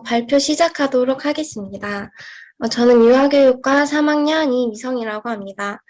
발표 시작하도록 하겠습니다. 저는 유아교육과 3학년 이미성이라고 합니다.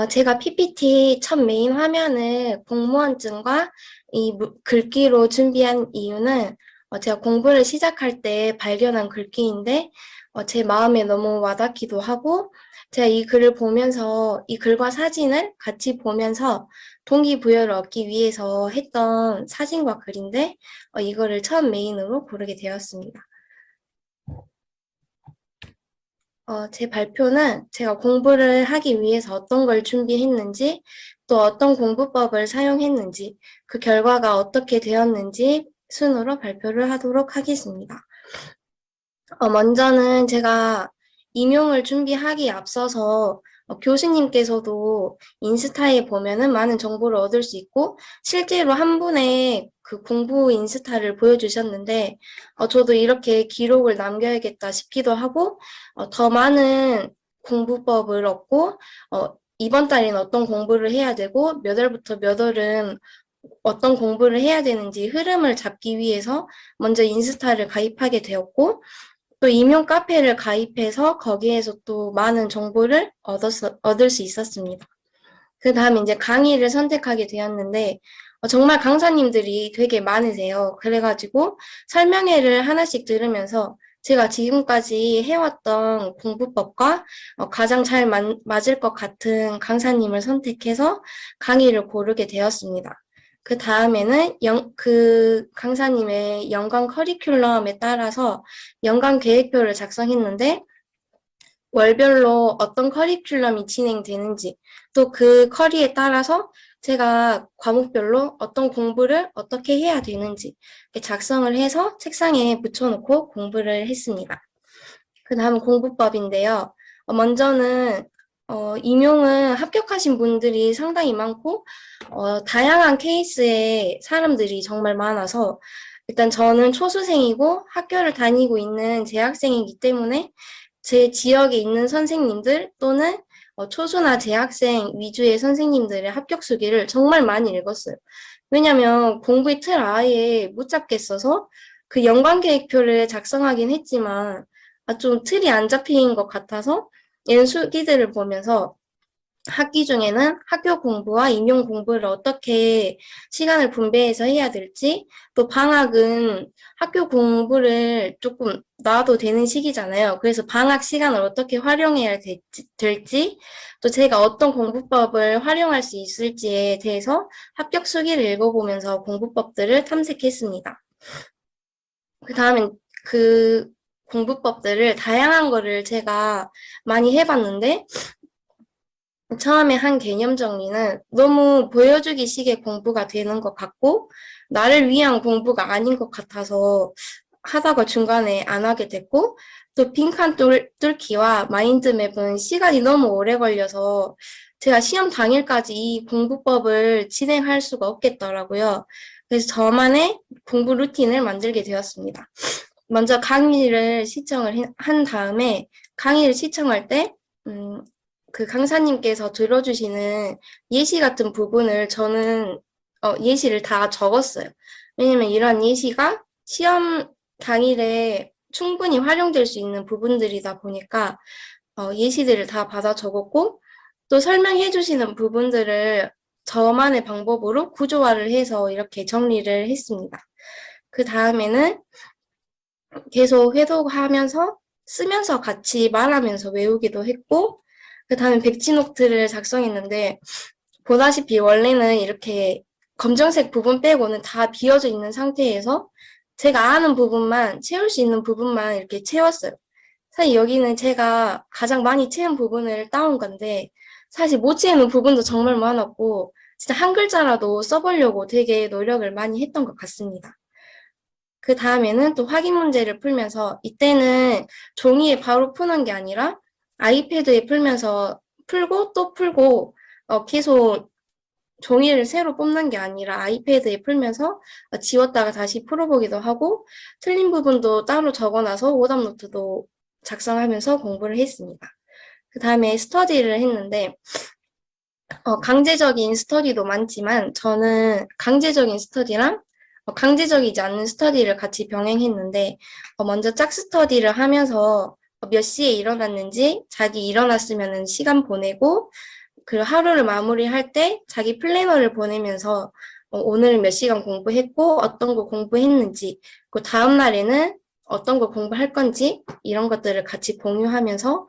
제가 PPT 첫 메인 화면을 공무원증과 글귀로 준비한 이유는 제가 공부를 시작할 때 발견한 글귀인데 제 마음에 너무 와닿기도 하고 제가 이 글을 보면서 이 글과 사진을 같이 보면서 동기부여를 얻기 위해서 했던 사진과 글인데 이거를 첫 메인으로 고르게 되었습니다. 제 발표는 제가 공부를 하기 위해서 어떤 걸 준비했는지, 또 어떤 공부법을 사용했는지, 그 결과가 어떻게 되었는지 순으로 발표를 하도록 하겠습니다. 먼저는 제가 임용을 준비하기에 앞서서 교수님께서도 인스타에 보면은 많은 정보를 얻을 수 있고 실제로 한 분의 그 공부 인스타를 보여주셨는데 저도 이렇게 기록을 남겨야겠다 싶기도 하고 더 많은 공부법을 얻고 이번 달에는 어떤 공부를 해야 되고 몇 월부터 몇 월은 어떤 공부를 해야 되는지 흐름을 잡기 위해서 먼저 인스타를 가입하게 되었고 또 임용 카페를 가입해서 거기에서 또 많은 정보를 얻을 수 있었습니다. 그 다음에 이제 강의를 선택하게 되었는데, 정말 강사님들이 되게 많으세요. 그래가지고 설명회를 하나씩 들으면서 제가 지금까지 해왔던 공부법과 가장 잘 맞을 것 같은 강사님을 선택해서 강의를 고르게 되었습니다. 그 다음에는 그 강사님의 연관 커리큘럼에 따라서 연간 계획표를 작성했는데 월별로 어떤 커리큘럼이 진행되는지 또 그 커리에 따라서 제가 과목별로 어떤 공부를 어떻게 해야 되는지 작성을 해서 책상에 붙여놓고 공부를 했습니다. 그 다음 공부법인데요. 먼저는 임용은 합격하신 분들이 상당히 많고 다양한 케이스의 사람들이 정말 많아서 일단 저는 초수생이고 학교를 다니고 있는 재학생이기 때문에 제 지역에 있는 선생님들 또는 초수나 재학생 위주의 선생님들의 합격 수기를 정말 많이 읽었어요. 왜냐면 공부의 틀 아예 못 잡겠어서 그 연관계획표를 작성하긴 했지만 좀 틀이 안 잡힌 것 같아서 연수기들을 보면서 학기 중에는 학교 공부와 임용 공부를 어떻게 시간을 분배해서 해야 될지, 또 방학은 학교 공부를 조금 놔도 되는 시기잖아요. 그래서 방학 시간을 어떻게 활용해야 될지, 또 제가 어떤 공부법을 활용할 수 있을지에 대해서 합격 수기를 읽어보면서 공부법들을 탐색했습니다. 그 다음엔 그 공부법들을 다양한 거를 제가 많이 해봤는데, 처음에 한 개념 정리는 너무 보여주기 식의 공부가 되는 것 같고, 나를 위한 공부가 아닌 것 같아서 하다가 중간에 안 하게 됐고, 또 빈칸 뚫기와 마인드맵은 시간이 너무 오래 걸려서 제가 시험 당일까지 이 공부법을 진행할 수가 없겠더라고요. 그래서 저만의 공부 루틴을 만들게 되었습니다. 먼저 강의를 시청을 한 다음에 강의를 시청할 때, 그 강사님께서 들어주시는 예시 같은 부분을 저는 예시를 다 적었어요. 왜냐면 이런 예시가 시험 당일에 충분히 활용될 수 있는 부분들이다 보니까 예시들을 다 받아 적었고 또 설명해 주시는 부분들을 저만의 방법으로 구조화를 해서 이렇게 정리를 했습니다. 그 다음에는 계속 회독하면서 쓰면서 같이 말하면서 외우기도 했고 그 다음에 백지노트를 작성했는데 보다시피 원래는 이렇게 검정색 부분 빼고는 다 비어져 있는 상태에서 제가 아는 부분만 채울 수 있는 부분만 이렇게 채웠어요. 사실 여기는 제가 가장 많이 채운 부분을 따온 건데 사실 못 채우는 부분도 정말 많았고 진짜 한 글자라도 써보려고 되게 노력을 많이 했던 것 같습니다. 그 다음에는 또 확인 문제를 풀면서 이때는 종이에 바로 푸는 게 아니라 아이패드에 풀면서 풀고 또 풀고 계속 종이를 새로 뽑는 게 아니라 아이패드에 풀면서 지웠다가 다시 풀어보기도 하고 틀린 부분도 따로 적어놔서 오답노트도 작성하면서 공부를 했습니다. 그 다음에 스터디를 했는데 강제적인 스터디도 많지만 저는 강제적인 스터디랑 강제적이지 않는 스터디를 같이 병행했는데, 먼저 짝 스터디를 하면서 몇 시에 일어났는지, 자기 일어났으면 시간 보내고, 그 하루를 마무리할 때 자기 플래너를 보내면서 오늘 몇 시간 공부했고, 어떤 거 공부했는지, 그 다음 날에는 어떤 거 공부할 건지, 이런 것들을 같이 공유하면서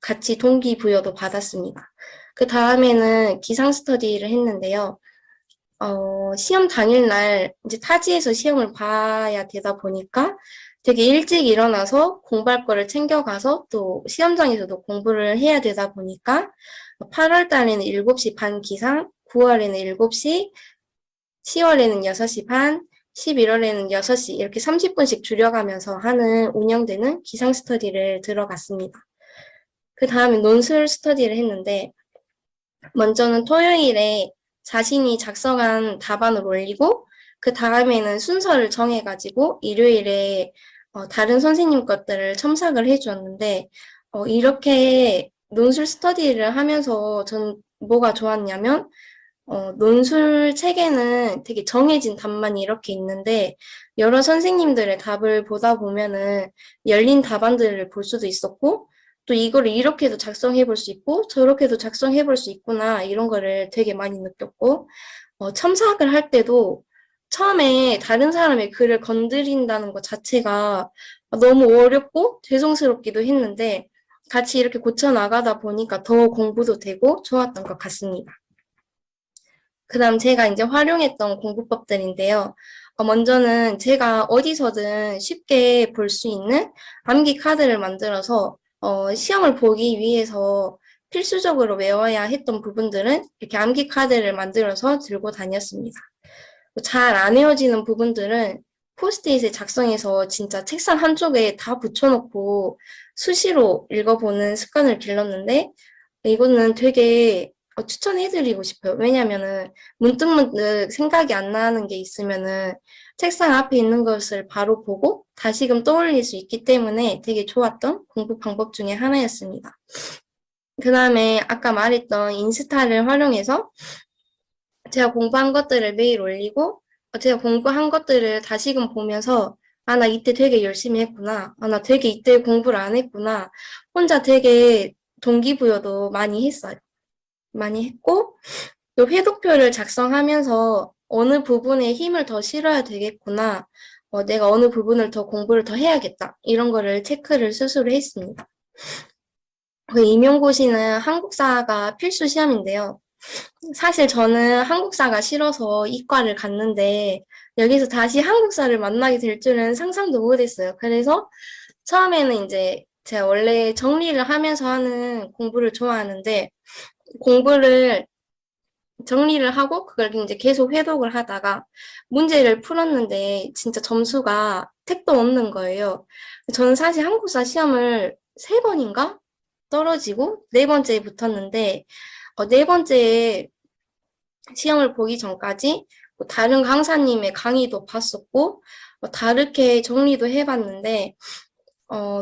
같이 동기부여도 받았습니다. 그 다음에는 기상 스터디를 했는데요. 시험 당일날 이제 타지에서 시험을 봐야 되다 보니까 되게 일찍 일어나서 공부할 거를 챙겨가서 또 시험장에서도 공부를 해야 되다 보니까 8월 달에는 7시 반 기상, 9월에는 7시, 10월에는 6시 반, 11월에는 6시 이렇게 30분씩 줄여가면서 하는 운영되는 기상 스터디를 들어갔습니다. 그 다음에 논술 스터디를 했는데 먼저는 토요일에 자신이 작성한 답안을 올리고 그 다음에는 순서를 정해가지고 일요일에 다른 선생님 것들을 첨삭을 해주었는데 이렇게 논술 스터디를 하면서 전 뭐가 좋았냐면 논술 책에는 되게 정해진 답만 이렇게 있는데 여러 선생님들의 답을 보다 보면은 열린 답안들을 볼 수도 있었고 또 이거를 이렇게도 작성해 볼 수 있고 저렇게도 작성해 볼 수 있구나 이런 거를 되게 많이 느꼈고 첨삭을 할 때도 처음에 다른 사람의 글을 건드린다는 것 자체가 너무 어렵고 죄송스럽기도 했는데 같이 이렇게 고쳐 나가다 보니까 더 공부도 되고 좋았던 것 같습니다. 그다음 제가 이제 활용했던 공부법들인데요. 먼저는 제가 어디서든 쉽게 볼 수 있는 암기 카드를 만들어서 시험을 보기 위해서 필수적으로 외워야 했던 부분들은 이렇게 암기 카드를 만들어서 들고 다녔습니다. 잘 안 외워지는 부분들은 포스트잇을 작성해서 진짜 책상 한쪽에 다 붙여놓고 수시로 읽어보는 습관을 길렀는데 이거는 되게 추천해드리고 싶어요. 왜냐면은 문득문득 생각이 안 나는 게 있으면은 책상 앞에 있는 것을 바로 보고 다시금 떠올릴 수 있기 때문에 되게 좋았던 공부 방법 중에 하나였습니다. 그 다음에 아까 말했던 인스타를 활용해서 제가 공부한 것들을 매일 올리고 제가 공부한 것들을 다시금 보면서 아, 나 이때 되게 열심히 했구나. 아, 나 되게 이때 공부를 안 했구나. 혼자 되게 동기부여도 많이 했어요. 많이 했고 또 회독표를 작성하면서 어느 부분에 힘을 더 실어야 되겠구나. 내가 어느 부분을 더 공부를 더 해야겠다. 이런 거를 체크를 스스로 했습니다. 그 임용고시는 한국사가 필수 시험인데요. 사실 저는 한국사가 싫어서 이과를 갔는데 여기서 다시 한국사를 만나게 될 줄은 상상도 못했어요. 그래서 처음에는 이제 제가 원래 정리를 하면서 하는 공부를 좋아하는데 공부를 정리를 하고 그걸 이제 계속 회독을 하다가 문제를 풀었는데 진짜 점수가 택도 없는 거예요. 저는 사실 한국사 시험을 3번인가 떨어지고 4번째에 붙었는데 네 번째 시험을 보기 전까지 뭐 다른 강사님의 강의도 봤었고 다르게 정리도 해봤는데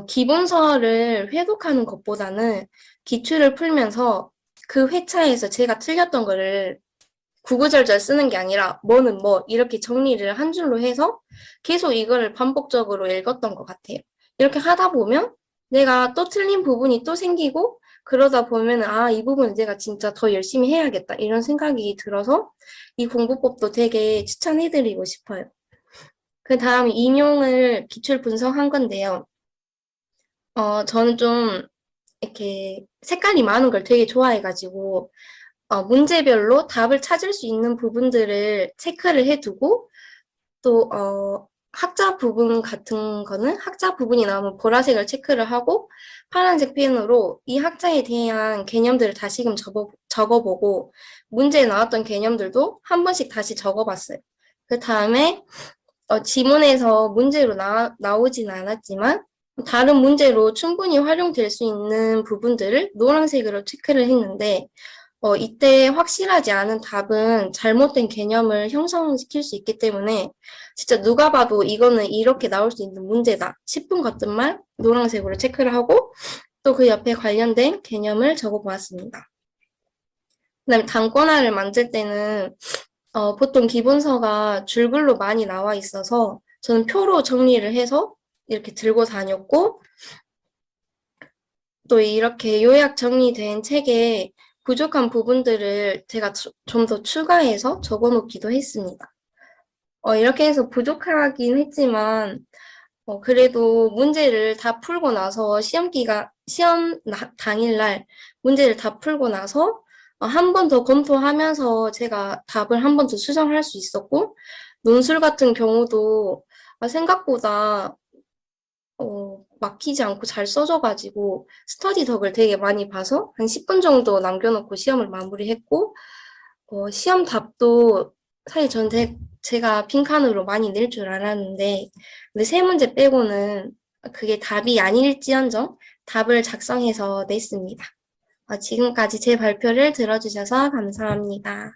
기본서를 회독하는 것보다는 기출을 풀면서 그 회차에서 제가 틀렸던 거를 구구절절 쓰는 게 아니라 뭐는 뭐 이렇게 정리를 한 줄로 해서 계속 이거를 반복적으로 읽었던 것 같아요. 이렇게 하다 보면 내가 또 틀린 부분이 또 생기고 그러다 보면 아, 이 부분 내가 진짜 더 열심히 해야겠다 이런 생각이 들어서 이 공부법도 되게 추천해드리고 싶어요. 그 다음 인용을 기출 분석한 건데요. 저는 좀 이렇게 색깔이 많은 걸 되게 좋아해가지고 문제별로 답을 찾을 수 있는 부분들을 체크를 해두고 또 학자 부분 같은 거는 학자 부분이 나오면 보라색을 체크를 하고 파란색 펜으로 이 학자에 대한 개념들을 다시금 적어보고 문제에 나왔던 개념들도 한 번씩 다시 적어봤어요. 그 다음에 지문에서 문제로 나오진 않았지만 다른 문제로 충분히 활용될 수 있는 부분들을 노란색으로 체크를 했는데 이때 확실하지 않은 답은 잘못된 개념을 형성시킬 수 있기 때문에 진짜 누가 봐도 이거는 이렇게 나올 수 있는 문제다 싶은 것들만 노란색으로 체크를 하고 또 그 옆에 관련된 개념을 적어보았습니다. 그다음에 단권화를 만들 때는 보통 기본서가 줄글로 많이 나와 있어서 저는 표로 정리를 해서 이렇게 들고 다녔고, 또 이렇게 요약 정리된 책에 부족한 부분들을 제가 좀 더 추가해서 적어 놓기도 했습니다. 이렇게 해서 부족하긴 했지만, 그래도 문제를 다 풀고 나서 당일날 문제를 다 풀고 나서 한 번 더 검토하면서 제가 답을 한 번 더 수정할 수 있었고, 논술 같은 경우도 생각보다 막히지 않고 잘 써져가지고 스터디 덕을 되게 많이 봐서 한 10분 정도 남겨놓고 시험을 마무리했고, 시험 답도 사실 제가 빈칸으로 많이 낼 줄 알았는데, 근데 세 문제 빼고는 그게 답이 아닐지언정 답을 작성해서 냈습니다. 지금까지 제 발표를 들어주셔서 감사합니다.